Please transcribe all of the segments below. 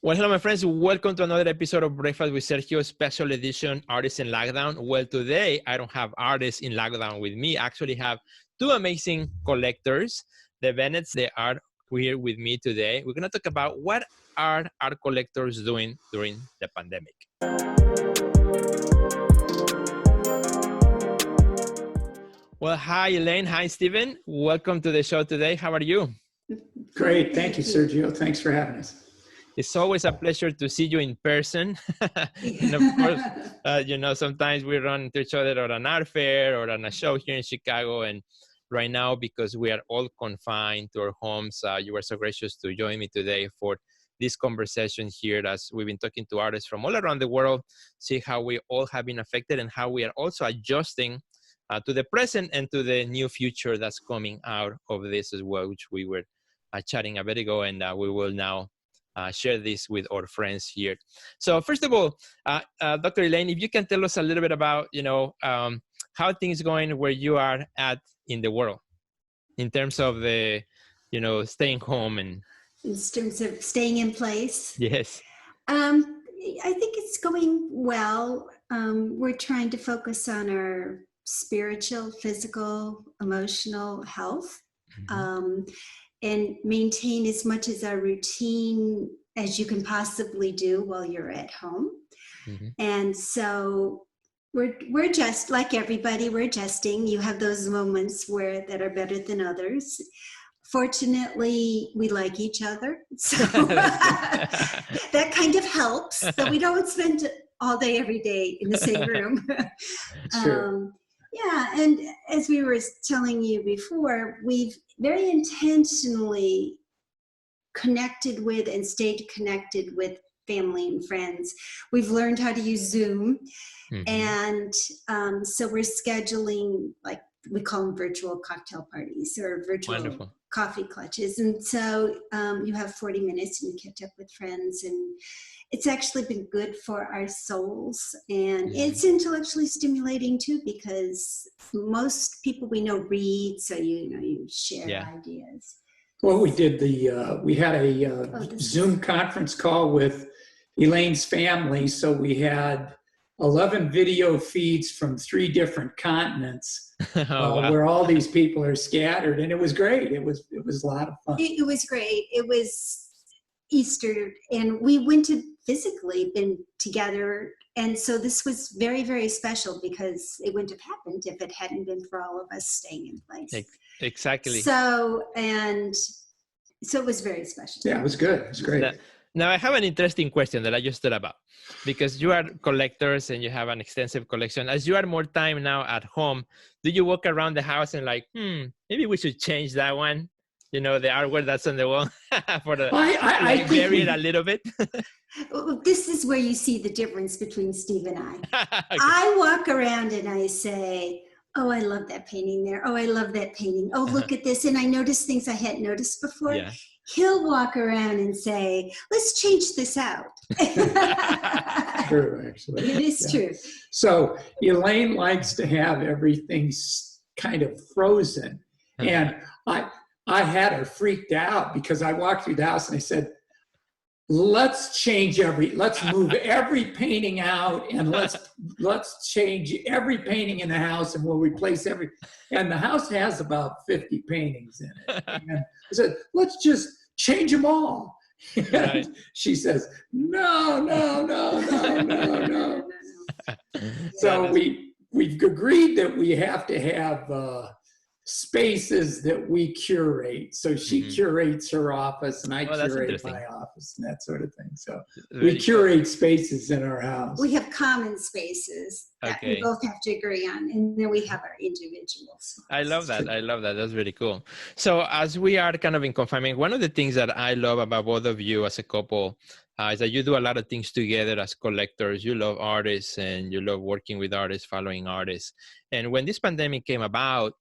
Well, hello, my friends. Welcome to another episode of Breakfast with Sergio, special edition Artists in Lockdown. Well, today I don't have artists in lockdown with me. I actually have two amazing collectors, the Bennetts. They are here with me today. We're going to talk about what are art collectors doing during the pandemic. Well, hi, Elaine. Hi, Steven. Welcome to the show today. How are you? Great. Thank you, Sergio. Thanks for having us. It's always a pleasure to see you in person. And of course, sometimes we run into each other at an art fair or on a show here in Chicago. And right now, because we are all confined to our homes, you were so gracious to join me today for this conversation here as we've been talking to artists from all around the world, see how we all have been affected and how we are also adjusting to the present and to the new future that's coming out of this as well, which we were chatting a bit ago. And we will now share this with our friends here. So first of all, Dr. Elaine, if you can tell us a little bit about, how things going where you are at in the world in terms of the, staying home and. In terms of staying in place? Yes. I think it's going well. We're trying to focus on our spiritual, physical, emotional health. Mm-hmm. And maintain as much as our routine as you can possibly do while you're at home. Mm-hmm. And so we're just like everybody, we're adjusting. You have those moments that are better than others. Fortunately, we like each other. So that kind of helps. So we don't spend all day, every day in the same room. Sure. Yeah, and as we were telling you before, we've very intentionally connected with and stayed connected with family and friends. We've learned how to use Zoom, mm-hmm. and so we're scheduling, like we call them virtual cocktail parties or virtual Wonderful. Coffee clutches. And so you have 40 minutes and you catch up with friends, and it's actually been good for our souls, and it's intellectually stimulating too, because most people we know read, so you share ideas. Well, we did we had a Zoom conference call with Elaine's family, so we had 11 video feeds from 3 different continents, wow. Where all these people are scattered, and it was great. It was a lot of fun. It was great. It was Easter, and we went to physically been together, and so this was very, very special because it wouldn't have happened if it hadn't been for all of us staying in place. Exactly. So it was very special. Yeah, it was good. It was great. Now I have an interesting question that I just thought about, because you are collectors and you have an extensive collection. As you are more time now at home, do you walk around the house and like, maybe we should change that one? The artwork that's on the wall for the I vary it a little bit. This is where you see the difference between Steve and I. Okay. I walk around and I say, oh, I love that painting there. Oh, I love that painting. Oh, look at this. And I notice things I hadn't noticed before. Yeah. He'll walk around and say, let's change this out. True, actually. It is true. So Elaine likes to have everything kind of frozen. And I had her freaked out because I walked through the house and I said, let's move every painting out, and let's change every painting in the house, and we'll replace and the house has about 50 paintings in it. And I said, let's just change them all. Right. She says, no. So we've agreed that we have to have spaces that we curate. So she curates her office and I curate my office and that sort of thing. So we curate spaces in our house. We have common spaces that we both have to agree on, and then we have our individual spots. I love that. That's really cool. So as we are kind of in confinement, one of the things that I love about both of you as a couple is that you do a lot of things together as collectors. You love artists and you love working with artists, following artists. And when this pandemic came about,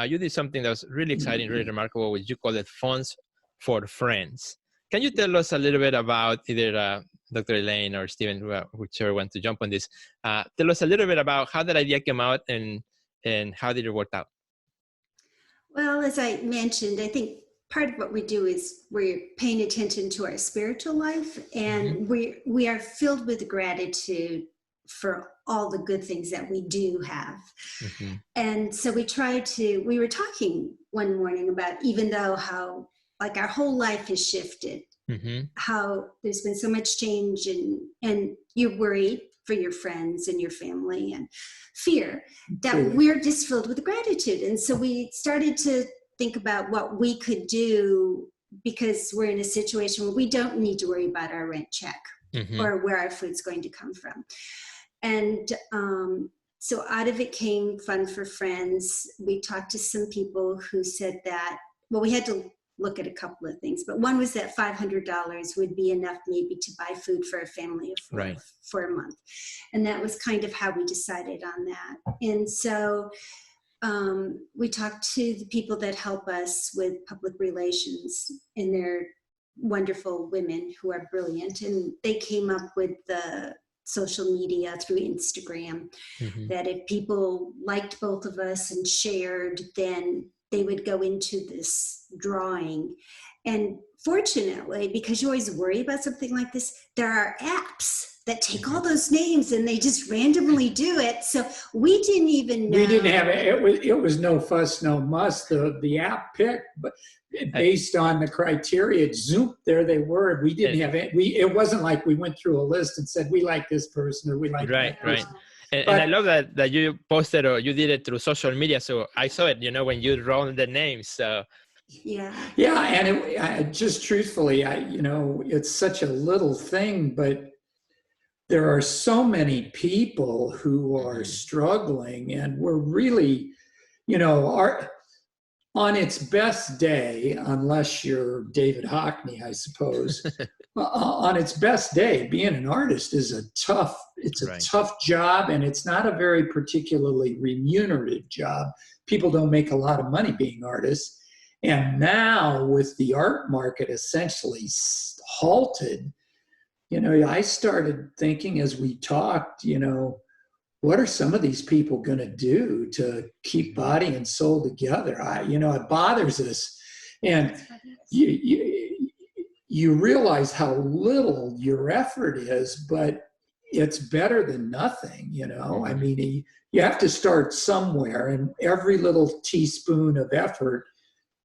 you did something that was really exciting, really remarkable, which you call it Funds for Friends. Can you tell us a little bit about either Dr. Elaine or Steven, whichever wants to jump on this? Tell us a little bit about how that idea came out and how did it work out? Well, as I mentioned, I think part of what we do is we're paying attention to our spiritual life, and we are filled with gratitude for all the good things that we do have. And so we were talking one morning about, even though how like our whole life has shifted, how there's been so much change, and you worry for your friends and your family and fear, that we're just filled with gratitude. And so we started to think about what we could do, because we're in a situation where we don't need to worry about our rent check or where our food's going to come from. And so out of it came Fun for Friends. We talked to some people who said that, well, we had to look at a couple of things, but one was that $500 would be enough maybe to buy food for a family of four for a month. And that was kind of how we decided on that. And so we talked to the people that help us with public relations, and they're wonderful women who are brilliant. And they came up with the social media through Instagram, that if people liked both of us and shared, then they would go into this drawing. And fortunately, because you always worry about something like this, there are apps that take all those names and they just randomly do it. So we didn't even know. We didn't have it. It was no fuss, no muss. The app picked, but based on the criteria, zoom, there they were. We didn't have it. It wasn't like we went through a list and said, we like this person or we like that person. And I love that you posted, or you did it through social media. So I saw it, when you wrote the names. So. Yeah. And it just truthfully, it's such a little thing, but there are so many people who are struggling, and we're really, on its best day, unless you're David Hockney, I suppose, on its best day, being an artist is a tough job, and it's not a very particularly remunerative job. People don't make a lot of money being artists. And now with the art market essentially halted, I started thinking as we talked, what are some of these people going to do to keep body and soul together? It bothers us. And you realize how little your effort is, but it's better than nothing, I mean, you have to start somewhere, and every little teaspoon of effort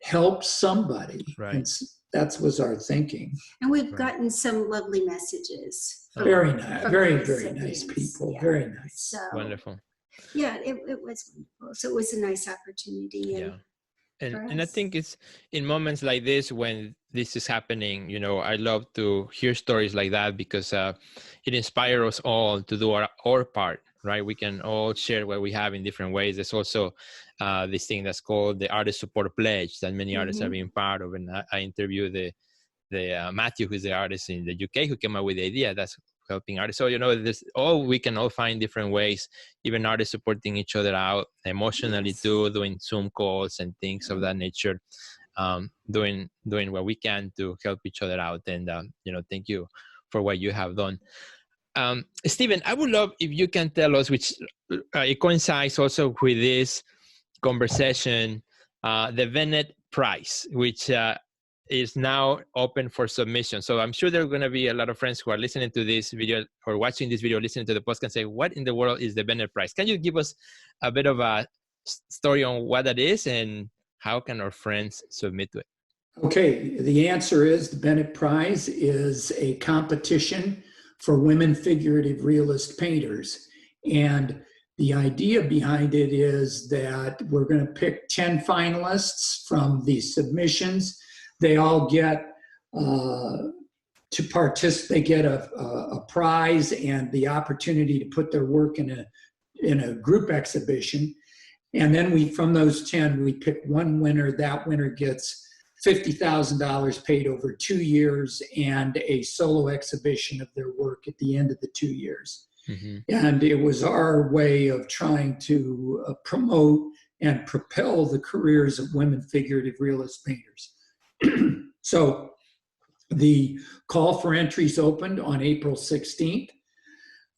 helps somebody. And that was our thinking. And we've gotten some lovely messages. Very nice, very nice people. Yeah. Very nice. So, wonderful. Yeah, it was wonderful. So it was a nice opportunity. And I think it's in moments like this when this is happening, I love to hear stories like that, because it inspires us all to do our part, right? We can all share what we have in different ways. There's also this thing that's called the Artist Support Pledge that many artists are being part of. And I interviewed the Matthew, who's the artist in the UK, who came up with the idea that's helping artists. So, we can all find different ways, even artists supporting each other out emotionally too, doing Zoom calls and things of that nature, doing what we can to help each other out. And, thank you for what you have done. Steven, I would love if you can tell us, which it coincides also with this conversation, the Bennett Prize, which is now open for submission. So I'm sure there are going to be a lot of friends who are listening to this video or watching this video, listening to the podcast, and say, what in the world is the Bennett Prize? Can you give us a bit of a story on what that is and how can our friends submit to it? Okay, the answer is the Bennett Prize is a competition for women figurative realist painters. And the idea behind it is that we're going to pick 10 finalists from the submissions. They all get to participate. They get a prize and the opportunity to put their work in a group exhibition. And then from those 10, we pick one winner. That winner gets $50,000 paid over 2 years and a solo exhibition of their work at the end of the 2 years. And it was our way of trying to promote and propel the careers of women figurative realist painters. So the call for entries opened on April 16th.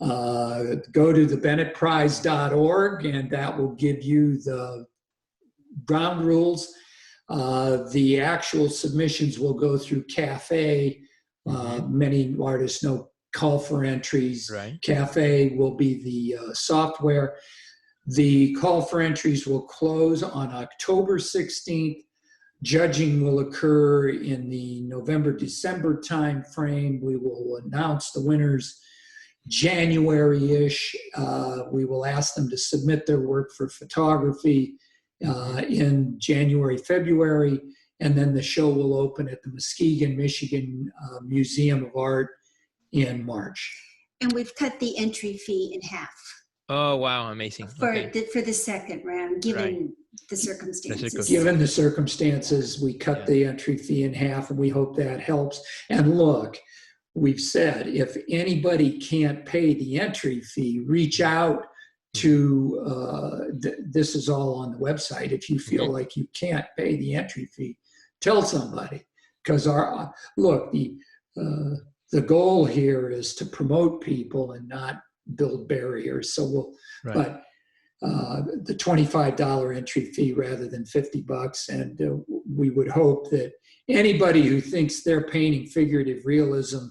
Go to thebennettprize.org and that will give you the ground rules. The actual submissions will go through Cafe. Many artists know call for entries. Right. Cafe will be the software. The call for entries will close on October 16th. Judging will occur in the November-December timeframe. We will announce the winners January-ish. We will ask them to submit their work for photography in January, February, and then the show will open at the Muskegon, Michigan Museum of Art in March. And we've cut the entry fee in half. Oh, wow. Amazing. For the second round, given the circumstances. Given the circumstances, we cut the entry fee in half, and we hope that helps. And look, we've said, if anybody can't pay the entry fee, reach out to, this is all on the website. If you feel like you can't pay the entry fee, tell somebody. Because the goal here is to promote people and not build barriers. So but the $25 entry fee rather than $50, and we would hope that anybody who thinks they're painting figurative realism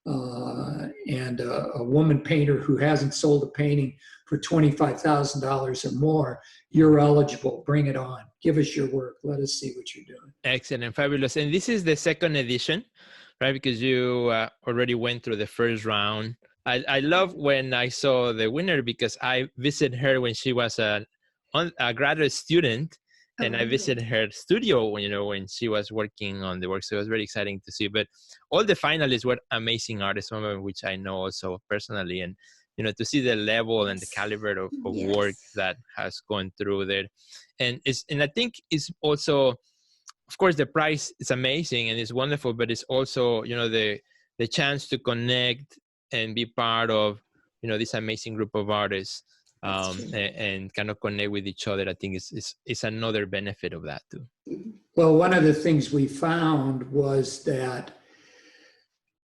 and a woman painter who hasn't sold a painting for $25,000 or more, you're eligible. Bring it on. Give us your work. Let us see what you're doing. Excellent. Fabulous. And this is the second edition, right? Because you already went through the first round. I love when I saw the winner, because I visited her when she was a graduate student, and I visited her studio when she was working on the work. So it was very exciting to see. But all the finalists were amazing artists, some of them which I know also personally, and to see the level and the caliber of work that has gone through there, and I think it's also, of course, the prize is amazing and it's wonderful, but it's also the chance to connect and be part of this amazing group of artists, and kind of connect with each other. I think it's another benefit of that too. Well, one of the things we found was that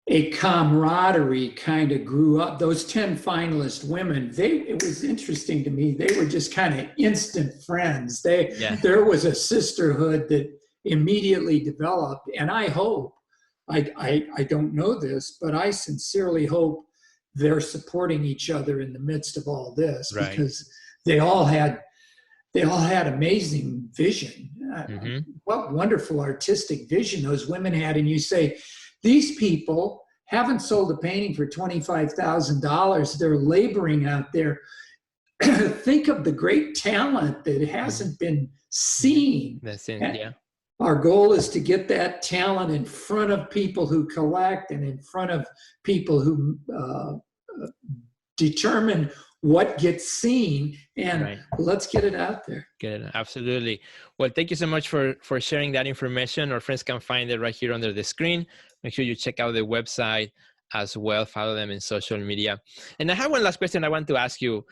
a camaraderie kind of grew up. Those 10 finalist women, it was interesting to me. They were just kind of instant friends. There was a sisterhood that immediately developed, and I hope, I don't know this, but I sincerely hope they're supporting each other in the midst of all this, because they all had amazing vision. What wonderful artistic vision those women had. And you say, these people haven't sold a painting for $25,000. They're laboring out there. Think of the great talent that hasn't been seen. That's it, yeah. Our goal is to get that talent in front of people who collect and in front of people who determine what gets seen, and let's get it out there. Good, absolutely. Well, thank you so much for sharing that information. Our friends can find it right here under the screen. Make sure you check out the website as well. Follow them in social media. And I have one last question I want to ask you,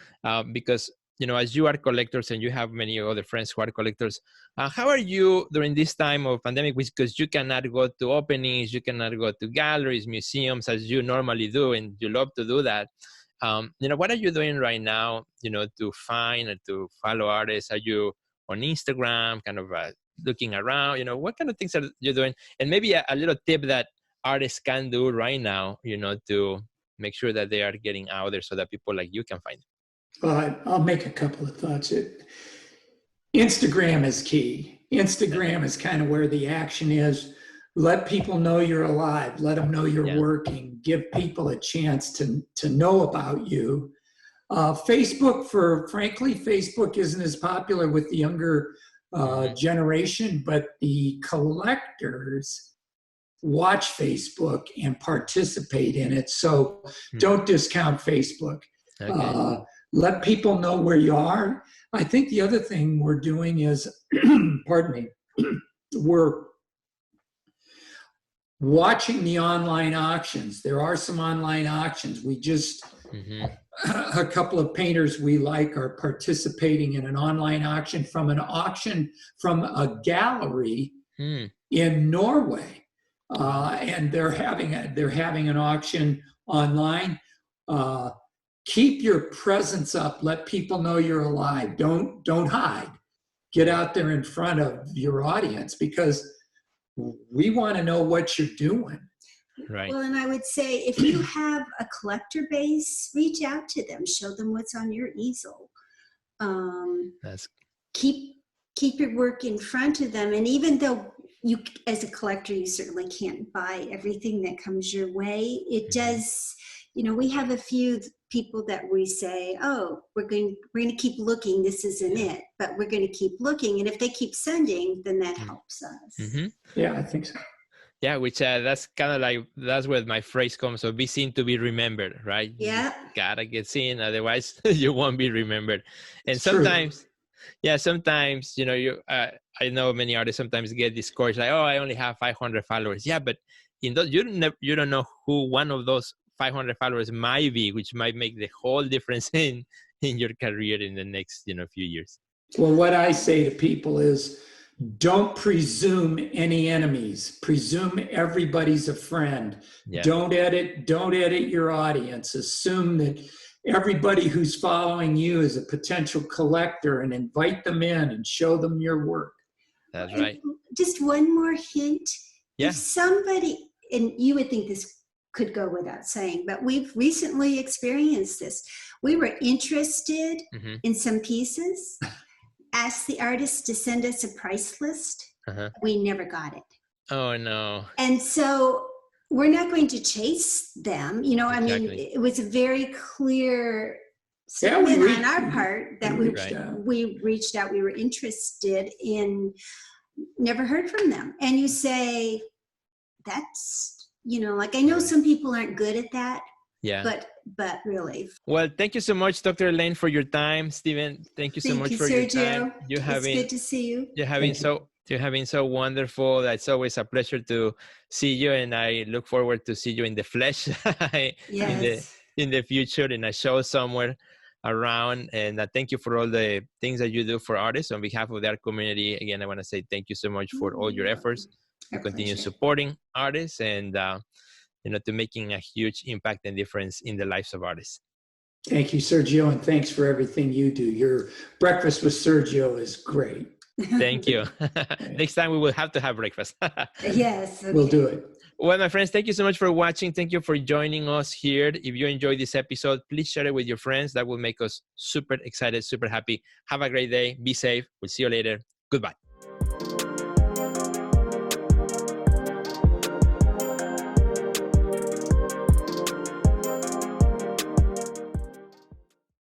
because as you are collectors and you have many other friends who are collectors, how are you during this time of pandemic? Because you cannot go to openings, you cannot go to galleries, museums, as you normally do, and you love to do that. What are you doing right now, to find and to follow artists? Are you on Instagram, kind of looking around? What kind of things are you doing? And maybe a little tip that artists can do right now, to make sure that they are getting out there so that people like you can find them. I'll make a couple of thoughts. Instagram is key. Instagram is kind of where the action is. Let people know you're alive. Let them know you're working. Give people a chance to know about you. Facebook, frankly, Facebook isn't as popular with the younger generation, but the collectors watch Facebook and participate in it. So don't discount Facebook. Okay. Let people know where you are. I think the other thing we're doing is, pardon me, we're watching the online auctions. There are some online auctions. We just, a couple of painters we like are participating in an online auction from a gallery in Norway. And they're having an auction online. Keep your presence up. Let people know you're alive. Don't hide. get out there in front of your audience, because we want to know what you're doing. Right. Well, and I would say if you have a collector base, reach out to them, show them what's on your easel. Keep your work in front of them. And even though you, as a collector, you certainly can't buy everything that comes your way, it does, you know, we have a few people that we say, oh, we're going to keep looking, this isn't it, but we're going to keep looking. And if they keep sending, then that helps us. Yeah, I think so. Yeah, which that's kind of like, that's where my phrase comes. So be seen to be remembered, right? Yeah. You gotta get seen, otherwise you won't be remembered. And It's sometimes, sometimes, you know, I know many artists sometimes get discouraged, like, oh, I only have 500 followers. Yeah, but in those, you don't know who one of those 500 followers might be, which might make the whole difference in your career in the next, you know, few years. Well, what I say to people is, don't presume any enemies. Presume everybody's a friend. Yeah. Don't edit your audience. Assume that everybody who's following you is a potential collector, and invite them in and show them your work. That's right. And just one more hint. Yeah. If somebody, and you would think this could go without saying, but we've recently experienced this. We were interested in some pieces, asked the artist to send us a price list. We never got it. Oh, no. And so we're not going to chase them. You know, Exactly. I mean, it was a very clear statement on our part that we reached out, we were interested in, never heard from them. And you say, that's, you know, like, I know some people aren't good at that. Yeah. But really. Well, thank you so much, Dr. Elaine, for your time. Steven, thank you so much for Sergio. your time. It's good to see you. You're having so wonderful. It's always a pleasure to see you, and I look forward to see you in the flesh in the future in a show somewhere around. And thank you for all the things that you do for artists. On behalf of their community, again, I want to say thank you so much for all your efforts to continue supporting artists and you know, to making a huge impact and difference in the lives of artists. Thank you, Sergio, and thanks for everything you do. Your breakfast with Sergio is great. Thank you. Next time we will have to have breakfast. Yes. Okay. We'll do it. Well, my friends, thank you so much for watching. Thank you for joining us here. If you enjoyed this episode, please share it with your friends. That will make us super excited, super happy. Have a great day. Be safe. We'll see you later. Goodbye.